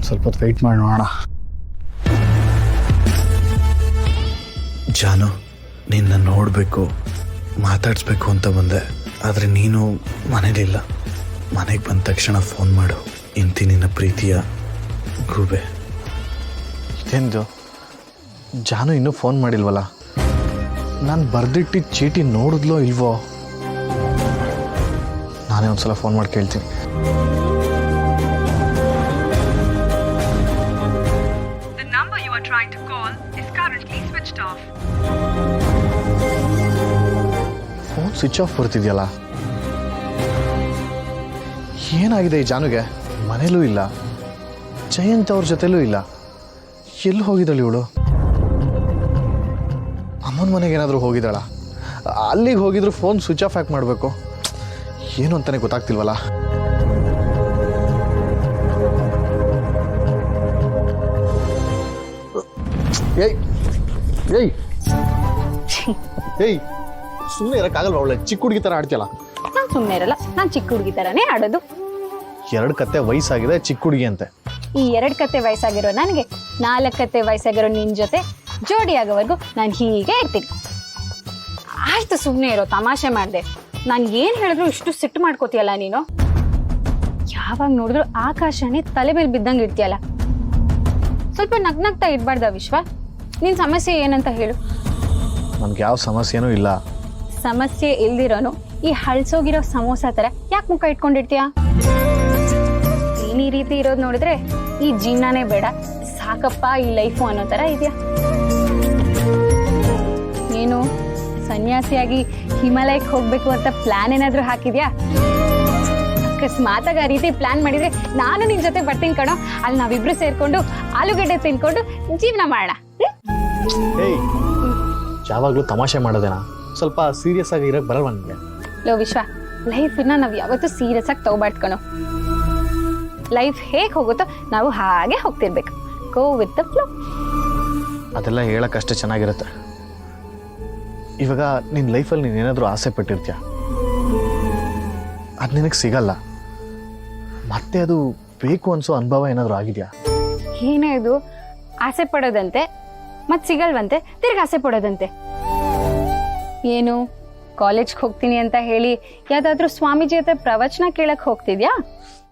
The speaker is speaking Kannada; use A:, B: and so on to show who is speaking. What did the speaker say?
A: ಸ್ವಲ್ಪ ಹೊತ್ತು ವೆಯ್ಟ್ ಮಾಡಿ ನೋಡೋಣ. ಜಾನು, ನಿನ್ನ ನೋಡಬೇಕು, ಮಾತಾಡಿಸ್ಬೇಕು ಅಂತ ಬಂದೆ. ಆದರೆ ನೀನು ಮನೇಲಿಲ್ಲ. ಮನೆಗೆ ಬಂದ ತಕ್ಷಣ ಫೋನ್ ಮಾಡು. ಇಂತಿ ನಿನ್ನ ಪ್ರೀತಿಯ ಗೂಬೆ. ಇದೇನು ಜಾನು ಇನ್ನೂ ಫೋನ್ ಮಾಡಿಲ್ವಲ್ಲ? ನಾನು ಬರೆದಿಟ್ಟಿದ್ದ ಚೀಟಿ ನೋಡಿದ್ಲೋ ಇಲ್ವೋ? ನಾನೇ ಒಂದ್ಸಲ ಫೋನ್ ಮಾಡಿ ಕೇಳ್ತೀನಿ. ಫೋನ್ ಸ್ವಿಚ್ ಆಫ್ ಬರ್ತಿದ್ಯಲ್ಲ, ಏನಾಗಿದೆ ಈ ಜಾನುಗೆ? ಮನೇಲೂ ಇಲ್ಲ, ಜಯಂತ್ ಅವ್ರ ಜೊತೆಲೂ ಇಲ್ಲ. ಎಲ್ಲಿ ಹೋಗಿದ್ದಾಳೆ ಇವಳು? ಅಮ್ಮನ ಮನೆಗೆ ಏನಾದರೂ ಹೋಗಿದ್ದಾಳ? ಅಲ್ಲಿಗೆ ಹೋಗಿದ್ರು ಫೋನ್ ಸ್ವಿಚ್ ಆಫ್ ಯಾಕೆ ಮಾಡಬೇಕು? ಏನು ಅಂತಾನೆ ಗೊತ್ತಾಗ್ತಿಲ್ವಲ್ಲ. ಏಯ್ ಏಯ್ ಏಯ್, ಸುಮ್ಮನೆ ಇರೋಕ್ಕಾಗಲ್ವ? ಅವಳೆ ಚಿಕ್ಕ ಹುಡುಗಿ ಥರ ಆಡ್ತಿಯಲ್ಲ.
B: ನಾನು ಸುಮ್ಮನೆ ಇರಲ್ಲ, ನಾನು ಚಿಕ್ಕ ಹುಡುಗಿ ಥರನೇ ಆಡೋದು.
A: 2 ಕತ್ತೆ ವಯಸ್ಸಾಗಿದೆ, ಚಿಕ್ಕ ಹುಡುಗಿ ಅಂತೆ.
B: ಈ 2 ಕತ್ತೆ ವಯಸ್ಸಾಗಿರೋ ನನಗೆ 4 ಕತ್ತೆ ವಯಸ್ಸಾಗಿರೋ ನಿನ್ನ ಜೊತೆ ಜೋಡಿ ಆಗೋವರೆಗೂ ನಾನು ಹೀಗೆ ಇರ್ತೀನಿ. ಆಯ್ತು, ಸುಮ್ಮನೆ ಇರೋ, ತಮಾಷೆ ಮಾಡಿದೆ. ನಾನು ಏನು ಹೇಳಿದ್ರು ಇಷ್ಟು ಸಿಟ್ಟು ಮಾಡ್ಕೋತೀಯಲ್ಲ ನೀನು. ಯಾವಾಗ ನೋಡಿದ್ರು ಆಕಾಶನೇ ತಲೆ ಮೇಲೆ ಬಿದ್ದಂಗೆ ಇರ್ತೀಯಲ್ಲ. ಸ್ವಲ್ಪ ನಗ್ನಗ್ತಾ ಇರಬಾರ್ದ ವಿಶ್ವ? ನಿನ್ನ ಸಮಸ್ಯೆ ಏನಂತ ಹೇಳು.
A: ನಮ್ಗೆ ಯಾವ ಸಮಸ್ಯೆನೂ ಇಲ್ಲ.
B: ಸಮಸ್ಯೆ ಇಲ್ದಿರೋನು ಈ ಹಳ್ಸೋಗಿರೋ ಸಮೋಸ ಥರ ಯಾಕೆ ಮುಖ ಇಟ್ಕೊಂಡಿರ್ತೀಯ? ನೀನು ಈ ರೀತಿ ಇರೋದು ನೋಡಿದ್ರೆ ಈ ಜೀವನನೇ ಬೇಡ, ಸಾಕಪ್ಪ ಈ ಲೈಫು ಅನ್ನೋ ಥರ ಇದೆಯಾ? ನೀನು ಸನ್ಯಾಸಿಯಾಗಿ ಹಿಮಾಲಯಕ್ಕೆ ಹೋಗ್ಬೇಕು ಅಂತ ಪ್ಲಾನ್ ಏನಾದರೂ ಹಾಕಿದ್ಯಾ? ಅಕಸ್ಮಾತಾಗಿ ಆ ರೀತಿ ಪ್ಲಾನ್ ಮಾಡಿದ್ರೆ ನಾನು ನಿನ್ನ ಜೊತೆ ಬರ್ತೀನಿ ಕಣೋ. ಅಲ್ಲಿ ನಾವಿಬ್ರು ಸೇರ್ಕೊಂಡು ಆಲೂಗಡ್ಡೆ ತಿನ್ಕೊಂಡು ಜೀವನ ಮಾಡೋಣ.
A: ಏಯ್, ಯಾವಾಗಲೂ ತಮಾಷೆ ಮಾಡೋದೇನಾ? ಸ್ವಲ್ಪ ಸೀರಿಯಸ್ ಆಗಿ ಇರೋಕ್ಕೆ ಬರಲ್ವ ನನಗೆ?
B: ಲೋ ವಿಶ್ವ, ಲೈಫನ್ನ ನಾವು ಯಾವತ್ತೂ ಸೀರಿಯಸ್ ಆಗಿ ತಗೋಬಾರ್ದು ಕಣೋ. ಲೈಫ್ ಹೇಗೆ ಹೋಗುತ್ತೋ ನಾವು ಹಾಗೆ ಹೋಗ್ತಿರ್ಬೇಕು. Go with the flow.
A: ಅದೆಲ್ಲ ಹೇಳೋಕ್ಕಷ್ಟೇ ಚೆನ್ನಾಗಿರುತ್ತೆ. ಇವಾಗ ನಿನ್ನ ಲೈಫಲ್ಲಿ ನೀನು ಏನಾದರೂ ಆಸೆ ಪಟ್ಟಿರ್ತೀಯ, ಅದು ನಿನಗೆ ಸಿಗಲ್ಲ. ಮತ್ತೆ ಅದು ಬೇಕು ಅನಿಸೋ ಅನುಭವ ಏನಾದರೂ ಆಗಿದೆಯಾ?
B: ಏನೇ ಇದು, ಆಸೆ ಪಡೋದಂತೆ ಮತ್ತೆ ಸಿಗಲ್ವಂತೆ, ತಿರ್ಗಿ ಆಸೆ ಪಡೋದಂತೆ. ಏನು ಕಾಲೇಜ್ಗೆ ಹೋಗ್ತೀನಿ ಅಂತ ಹೇಳಿ ಯಾವುದಾದ್ರೂ ಸ್ವಾಮೀಜಿ ಹತ್ರ ಪ್ರವಚನ ಕೇಳಕ್ಕೆ ಹೋಗ್ತಿದ್ಯಾ?